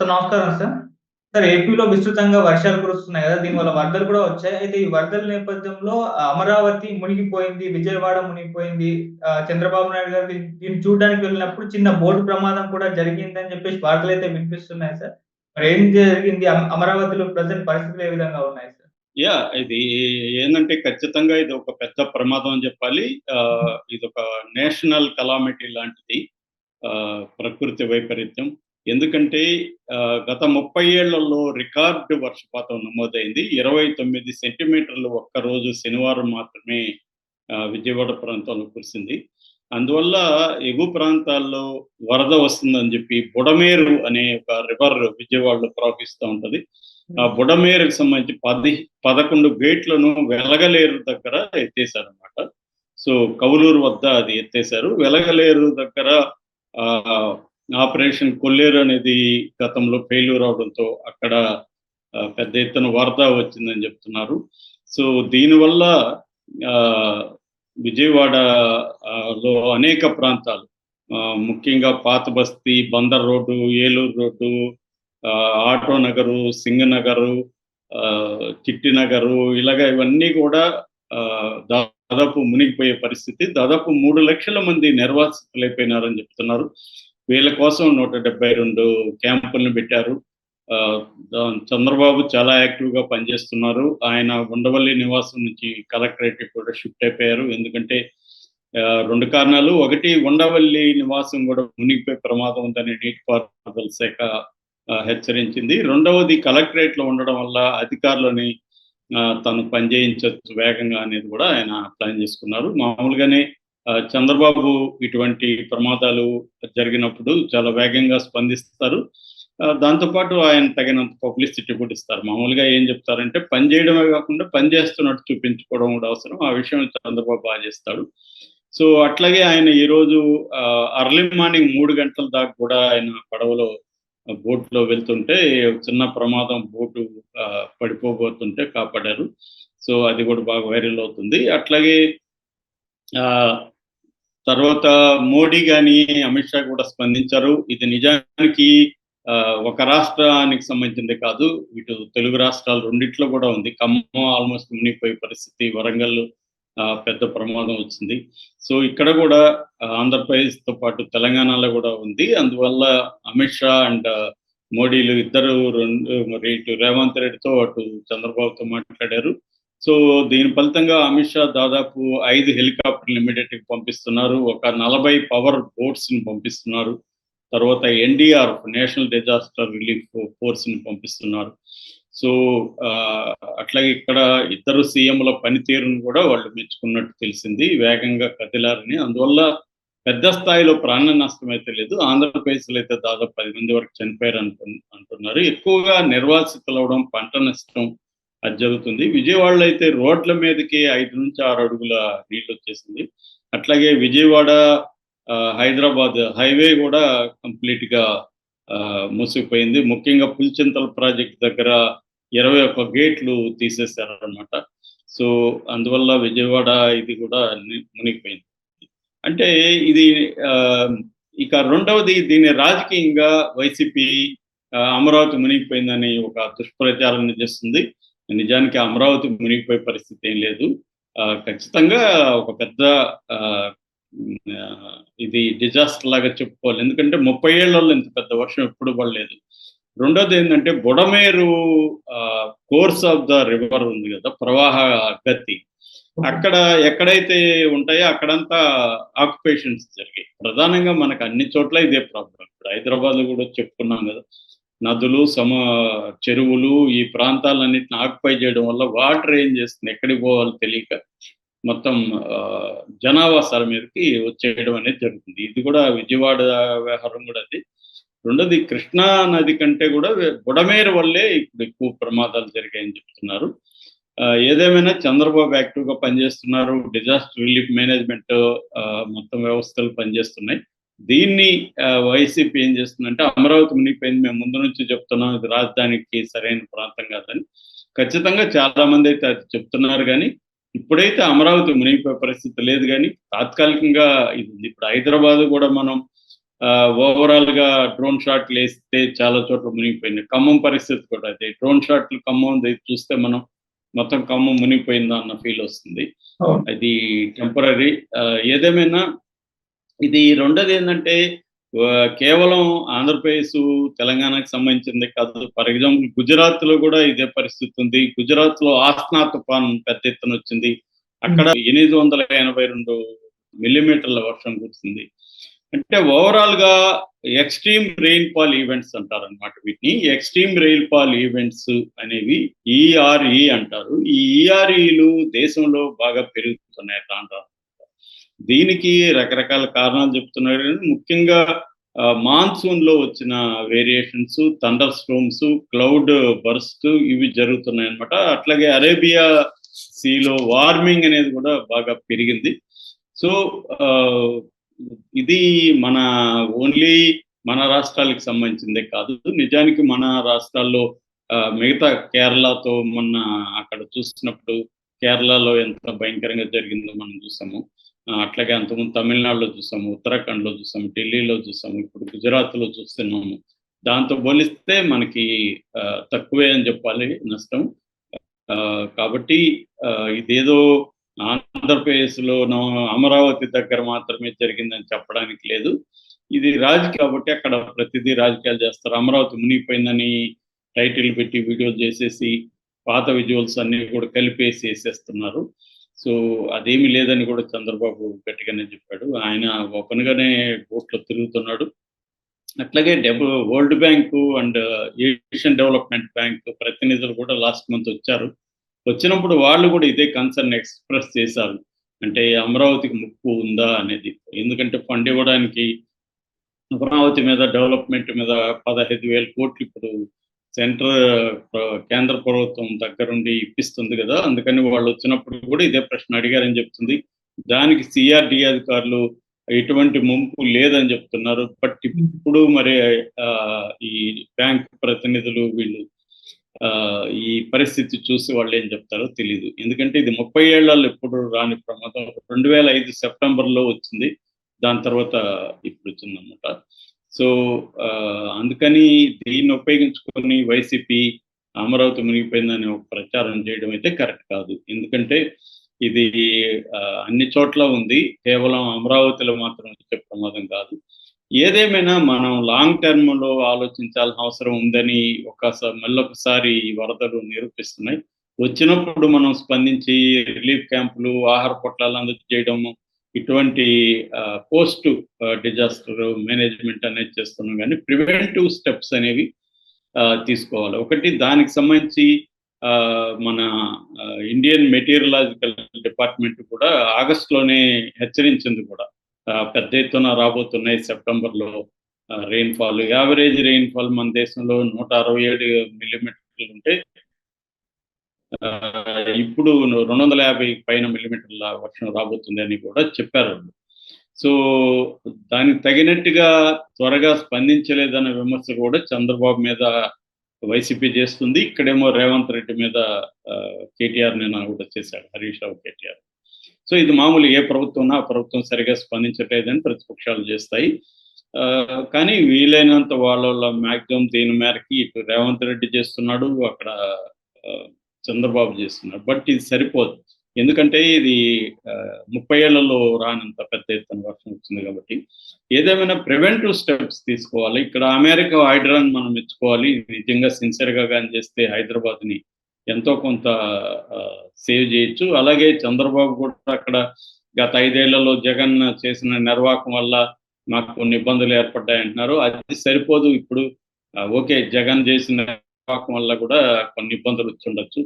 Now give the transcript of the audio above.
Sir నమస్కారం sir. Sir ఏపీలో విస్తృతంగా వర్షాలు కురుస్తున్నాయి గదా! దీనివల్ల వరదలు కూడా వచ్చాయి. అయితే ఈ వరదల నేపథ్యంలో అమరావతి మునిగిపోయింది, విజయవాడ మునిగిపోయింది. చంద్రబాబు నాయుడు గారు దీన్ని చూడడానికి వెళ్ళినప్పుడు చిన్న బోటు ప్రమాదం కూడా జరిగిందని చెప్పేసి వార్తలైతే వినిపిస్తున్నాయి సార్. మరేం జరిగింది? అమరావతిలో ప్రెజెంట్ పరిస్థితులు ఏ విధంగా ఉన్నాయి సార్? ఇది ఏందంటే ఖచ్చితంగా ఇది ఒక పెద్ద ప్రమాదం అని చెప్పాలి. ఇదొక నేషనల్ కలామిటీ లాంటిది. ప్రకృతి వైపరీత్యం. ఎందుకంటే గత 30 ఏళ్లలో రికార్డు వర్షపాతం నమోదైంది. 29 సెంటీమీటర్లు ఒక్కరోజు శనివారం మాత్రమే విజయవాడ ప్రాంతంలో కురిసింది. అందువల్ల ఎగువ ప్రాంతాల్లో వరద వస్తుందని చెప్పి బుడమేరు అనే ఒక రివర్ విజయవాడలో ప్రవహిస్తూ ఉంటది. ఆ బుడమేరుకు సంబంధించి 11 గేట్లను వెలగలేరు దగ్గర ఎత్తేసారనమాట. సో కౌలూరు వద్ద అది ఎత్తేసారు. వెలగలేరు దగ్గర ఆపరేషన్ కొల్లేరు అనేది గతంలో ఫెయిల్యూర్ అవడంతో అక్కడ పెద్ద ఎత్తున వరద వచ్చిందని చెప్తున్నారు. సో దీనివల్ల విజయవాడలో అనేక ప్రాంతాలు, ముఖ్యంగా పాత బస్తీ, బందర్ రోడ్డు, ఏలూరు రోడ్డు, ఆటో నగరు, సింగనగరు, చిట్టి నగరు, ఇవన్నీ కూడా దాదాపు మునిగిపోయే పరిస్థితి. దాదాపు 3 లక్షల మంది నిర్వాసితులైపోయినారని చెప్తున్నారు. వీళ్ళ కోసం 172 క్యాంపులను పెట్టారు. చంద్రబాబు చాలా యాక్టివ్గా పనిచేస్తున్నారు. ఆయన ఉండవల్లి నివాసం నుంచి కలెక్టరేట్ కూడా షిఫ్ట్ అయిపోయారు. ఎందుకంటే 2 కారణాలు. ఒకటి, ఉండవల్లి నివాసం కూడా మునిగిపోయే ప్రమాదం ఉందని నీటిపారుదల శాఖ హెచ్చరించింది. రెండవది, కలెక్టరేట్ లో ఉండడం వల్ల అధికారులని తను పనిచేయించవచ్చు వేగంగా అనేది కూడా ఆయన ప్లాన్ చేసుకున్నారు. మామూలుగానే చంద్రబాబు ఇటువంటి ప్రమాదాలు జరిగినప్పుడు చాలా వేగంగా స్పందిస్తారు. దాంతోపాటు ఆయన తగినంత పబ్లిసిటీ కూడా ఇస్తారు. మామూలుగా ఏం చెప్తారంటే పని చేయడమే కాకుండా పని చేస్తున్నట్టు చూపించుకోవడం కూడా అవసరం. ఆ విషయం చంద్రబాబు బాగా చేస్తాడు. సో అట్లాగే ఆయన ఈరోజు అర్లీ మార్నింగ్ 3 గంటల దాకా కూడా ఆయన పడవలో బోట్లో వెళ్తుంటే చిన్న ప్రమాదం, బోటు పడిపోబోతుంటే కాపాడారు. సో అది కూడా బాగా వైరల్ అవుతుంది. అట్లాగే తర్వాత మోడీ కానీ అమిత్ షా కూడా స్పందించారు. ఇది నిజానికి ఒక రాష్ట్రానికి సంబంధించింది కాదు, ఇటు తెలుగు రాష్ట్రాలు రెండిట్లో కూడా ఉంది. ఖమ్మం ఆల్మోస్ట్ మునిగిపోయే పరిస్థితి, వరంగల్ పెద్ద ప్రమాదం వచ్చింది. సో ఇక్కడ కూడా ఆంధ్రప్రదేశ్తో పాటు తెలంగాణలో కూడా ఉంది. అందువల్ల అమిత్ షా అండ్ మోడీలు ఇద్దరు మరి ఇటు రేవంత్ రెడ్డితో అటు చంద్రబాబుతో మాట్లాడారు. సో దీని ఫలితంగా అమిత్ షా దాదాపు 5 హెలికాప్టర్లు ఇమీడియట్గా పంపిస్తున్నారు. ఒక 40 పవర్ బోట్స్ని పంపిస్తున్నారు. తర్వాత ఎన్డీఆర్ఎఫ్, నేషనల్ డిజాస్టర్ రిలీఫ్ ఫోర్స్ని పంపిస్తున్నారు. సో అట్లాగే ఇక్కడ ఇద్దరు సీఎంల పనితీరును కూడా వాళ్ళు మెచ్చుకున్నట్టు తెలిసింది. వేగంగా కదిలారని. అందువల్ల పెద్ద స్థాయిలో ప్రాణ నష్టం అయితే లేదు. ఆంధ్రప్రదేశ్లో అయితే దాదాపు 10 మంది వరకు చనిపోయారు అంటున్నారు. ఎక్కువగా నిర్వాసితులు అవడం, పంట నష్టం అది జరుగుతుంది. విజయవాడలో అయితే రోడ్ల మీదకి 5 నుంచి 6 అడుగుల నీళ్ళు వచ్చేసింది. అట్లాగే విజయవాడ హైదరాబాద్ హైవే కూడా కంప్లీట్ గా మూసిపోయింది. ముఖ్యంగా పులిచింతల ప్రాజెక్ట్ దగ్గర 21 గేట్లు తీసేశారనమాట. సో అందువల్ల విజయవాడ ఇది కూడా మునిగిపోయింది. అంటే ఇది ఇక రెండవది, దీన్ని రాజకీయంగా వైసీపీ అమరావతి మునిగిపోయిందని ఒక దుష్ప్రచారం చేస్తుంది. నిజానికి అమరావతి మునిగిపోయే పరిస్థితి ఏం లేదు. ఖచ్చితంగా ఒక పెద్ద ఇది డిజాస్టర్ లాగా చెప్పుకోవాలి. ఎందుకంటే 30 ఏళ్లలో ఇంత పెద్ద వర్షం ఎప్పుడు పడలేదు. రెండోది ఏంటంటే Budameru course of the river ఉంది కదా, ప్రవాహ గతి, అక్కడ ఎక్కడైతే ఉంటాయో అక్కడంతా ఆక్యుపేషన్స్ జరిగాయి. ప్రధానంగా మనకు అన్ని చోట్ల ఇదే ప్రాబ్లం. ఇప్పుడు హైదరాబాద్ కూడా చెప్పుకున్నాం కదా, నదులు, చెరువులు, ఈ ప్రాంతాలన్నింటిని ఆక్యుపై చేయడం వల్ల వాటర్ ఏం చేస్తుంది, ఎక్కడికి పోవాలో తెలియక మొత్తం జనావాసాల మీదకి వచ్చేయడం అనేది జరుగుతుంది. ఇది కూడా విజయవాడ వ్యవహారం కూడా అది. రెండోది, కృష్ణా నది కంటే కూడా బుడమేరు వల్లే ఇప్పుడు ఎక్కువ ప్రమాదాలు జరిగాయని చెప్తున్నారు. ఏదేమైనా చంద్రబాబు యాక్టివ్గా పనిచేస్తున్నారు. డిజాస్టర్ రిలీఫ్ మేనేజ్మెంట్ మొత్తం వ్యవస్థలు పనిచేస్తున్నాయి. దీన్ని వైసీపీ ఏం చేస్తుందంటే, అమరావతి మునిగిపోయింది, మేము ముందు నుంచి చెప్తున్నాం, ఇది రాజధానికి సరైన ప్రాంతం కాదని. ఖచ్చితంగా చాలా మంది అయితే అది చెప్తున్నారు, కానీ ఇప్పుడైతే అమరావతి మునిగిపోయే పరిస్థితి లేదు. కానీ తాత్కాలికంగా ఇది ఉంది. ఇప్పుడు హైదరాబాద్ కూడా మనం ఓవరాల్ గా డ్రోన్ షాట్లు వేస్తే చాలా చోట్ల మునిగిపోయింది. ఖమ్మం పరిస్థితి కూడా అదే. డ్రోన్ షాట్లు ఖమ్మం చూస్తే మనం మొత్తం ఖమ్మం మునిగిపోయిందా అన్న ఫీల్ వస్తుంది. అవును. అది టెంపరరీ. ఏదేమైనా ఇది రెండోది ఏంటంటే కేవలం ఆంధ్రప్రదేశ్, తెలంగాణకు సంబంధించింది కాదు. ఫర్ ఎగ్జాంపుల్ గుజరాత్ లో కూడా ఇదే పరిస్థితి ఉంది. గుజరాత్ లో ఆస్నా తుఫాన్ పెద్ద ఎత్తున వచ్చింది. అక్కడ 882 మిల్లీమీటర్ల వర్షం కురిసింది. అంటే ఓవరాల్ గా ఎక్స్ట్రీమ్ రెయిన్ ఫాల్ ఈవెంట్స్ అంటారనమాట వీటిని. ఎక్స్ట్రీమ్ రెయిన్ ఫాల్ ఈవెంట్స్ అనేవి ఈఆర్ఈ అంటారు. ఈ ఈఆర్ఈలు దేశంలో బాగా పెరుగుతున్నాయి దాంట్లో. దీనికి రకరకాల కారణాలు చెప్తున్నారు. ముఖ్యంగా మాన్సూన్ లో వచ్చిన variations, thunder storms, cloud burst ఇవి జరుగుతున్నాయి అనమాట. అట్లాగే అరేబియా సీలో వార్మింగ్ అనేది కూడా బాగా పెరిగింది. సో ఇది మన ఓన్లీ మన రాష్ట్రాలకు సంబంధించిందే కాదు. నిజానికి మన రాష్ట్రాల్లో మిగతా కేరళతో మొన్న అక్కడ చూసినప్పుడు కేరళలో ఎంత భయంకరంగా జరిగిందో మనం చూసాము. అట్లాగే అంతకుముందు తమిళనాడులో చూసాము, ఉత్తరాఖండ్లో చూసాము, ఢిల్లీలో చూసాము, ఇప్పుడు గుజరాత్లో చూస్తున్నాము. దాంతో పోలిస్తే మనకి తక్కువే అని చెప్పాలి నష్టం. కాబట్టి ఇదేదో ఆంధ్రప్రదేశ్లోనో అమరావతి దగ్గర మాత్రమే జరిగిందని చెప్పడానికి లేదు. ఇది రాజకీయ కాబట్టి అక్కడ ప్రతిదీ రాజకీయాలు చేస్తారు. అమరావతి మునిగిపోయిందని టైటిల్ పెట్టి వీడియోలు చేసేసి పాత విజువల్స్ అన్ని కూడా కలిపేసి వేసేస్తున్నారు. సో అదేమి లేదని కూడా చంద్రబాబు గట్టిగానే చెప్పాడు. ఆయన ఓపెన్ గానే బోట్లో తిరుగుతున్నాడు. అట్లాగే world bank and Asian development bank ప్రతినిధులు కూడా లాస్ట్ మంత్ వచ్చారు. వచ్చినప్పుడు వాళ్ళు కూడా ఇదే కన్సర్న్ ఎక్స్ప్రెస్ చేశారు. అంటే అమరావతికి ముప్పు ఉందా అనేది. ఎందుకంటే ఫండ్ ఇవ్వడానికి అమరావతి మీద డెవలప్మెంట్ మీద 15,000 కోట్లు ఇప్పుడు కేంద్ర ప్రభుత్వం దగ్గరుండి ఇప్పిస్తుంది కదా. అందుకని వాళ్ళు వచ్చినప్పుడు కూడా ఇదే ప్రశ్న అడిగారని చెప్తుంది. దానికి సిఆర్డి అధికారులు ఎటువంటి ముంపు లేదని చెప్తున్నారు. బట్ ఇప్పుడు మరి ఈ బ్యాంక్ ప్రతినిధులు వీళ్ళు ఈ పరిస్థితి చూసి వాళ్ళు ఏం చెప్తారో తెలీదు. ఎందుకంటే ఇది 30 ఏళ్లలో ఎప్పుడు రాని ప్రమాదం. 2005 సెప్టెంబర్లో వచ్చింది. దాని తర్వాత ఇప్పుడు వచ్చిందన్నమాట. సో అందుకని దీన్ని ఉపయోగించుకొని వైసీపీ అమరావతి మునిగిపోయిందని ఒక ప్రచారం చేయడం అయితే కరెక్ట్ కాదు. ఎందుకంటే ఇది అన్ని చోట్ల ఉంది. కేవలం అమరావతిలో మాత్రం వచ్చే ప్రమాదం కాదు. ఏదేమైనా మనం లాంగ్ టర్మ్ లో ఆలోచించాల్సిన అవసరం ఉందని మళ్ళొకసారి ఈ వరదలు నిరూపిస్తున్నాయి. వచ్చినప్పుడు మనం స్పందించి రిలీఫ్ క్యాంపులు, ఆహార పొట్లాలు అందజేయడము, ఇటువంటి పోస్ట్ డిజాస్టర్ మేనేజ్మెంట్ అనేది చేస్తున్నాం. కానీ ప్రివెంటివ్ స్టెప్స్ అనేవి తీసుకోవాలి. ఒకటి దానికి సంబంధించి మన ఇండియన్ మెటీరియలాజికల్ డిపార్ట్మెంట్ కూడా ఆగస్టులోనే హెచ్చరించింది కూడా. పెద్ద ఎత్తున రాబోతున్నాయి సెప్టెంబర్లో రెయిన్ఫాల్. యావరేజ్ రెయిన్ఫాల్ మన దేశంలో 167 మిల్లీమీటర్లు ఉంటే ఇప్పుడు 250 పైన మిల్లీమీటర్ల వర్షం రాబోతుంది అని కూడా చెప్పారు. సో దానికి తగినట్టుగా త్వరగా స్పందించలేదన్న విమర్శ కూడా చంద్రబాబు మీద వైసీపీ చేస్తుంది. ఇక్కడేమో రేవంత్ రెడ్డి మీద కేటీఆర్ నిన్న కూడా చేశాడు, హరీష్ రావు కేటీఆర్. సో ఇది మామూలు ఏ ప్రభుత్వం ఆ ప్రభుత్వం సరిగా స్పందించట్లేదని ప్రతిపక్షాలు చేస్తాయి. కానీ వీలైనంత వాళ్ళ మ్యాక్సిమం దీని మేరకి ఇటు రేవంత్ రెడ్డి చేస్తున్నాడు, అక్కడ చంద్రబాబు చేస్తున్నాడు. బట్ ఇది సరిపోదు. ఎందుకంటే ఇది 30 ఏళ్లలో రానంత పెద్ద ఎత్తున వర్షం వచ్చింది కాబట్టి ఏదేమైనా ప్రివెంటివ్ స్టెప్స్ తీసుకోవాలి. ఇక్కడ అమెరికా హైడ్రాన్ మనం మెచ్చుకోవాలి. నిజంగా సిన్సియర్గా కానీ చేస్తే హైదరాబాద్ని ఎంతో కొంత సేవ్ చేయొచ్చు. అలాగే చంద్రబాబు కూడా అక్కడ గత 5 ఏళ్లలో జగన్ చేసిన నిర్వాహకం వల్ల మాకు కొన్ని ఇబ్బందులు ఏర్పడ్డాయంటున్నారు. అది సరిపోదు. ఇప్పుడు ఓకే, జగన్ చేసిన నిర్వాహకం వల్ల కూడా కొన్ని ఇబ్బందులు వచ్చి ఉండొచ్చు.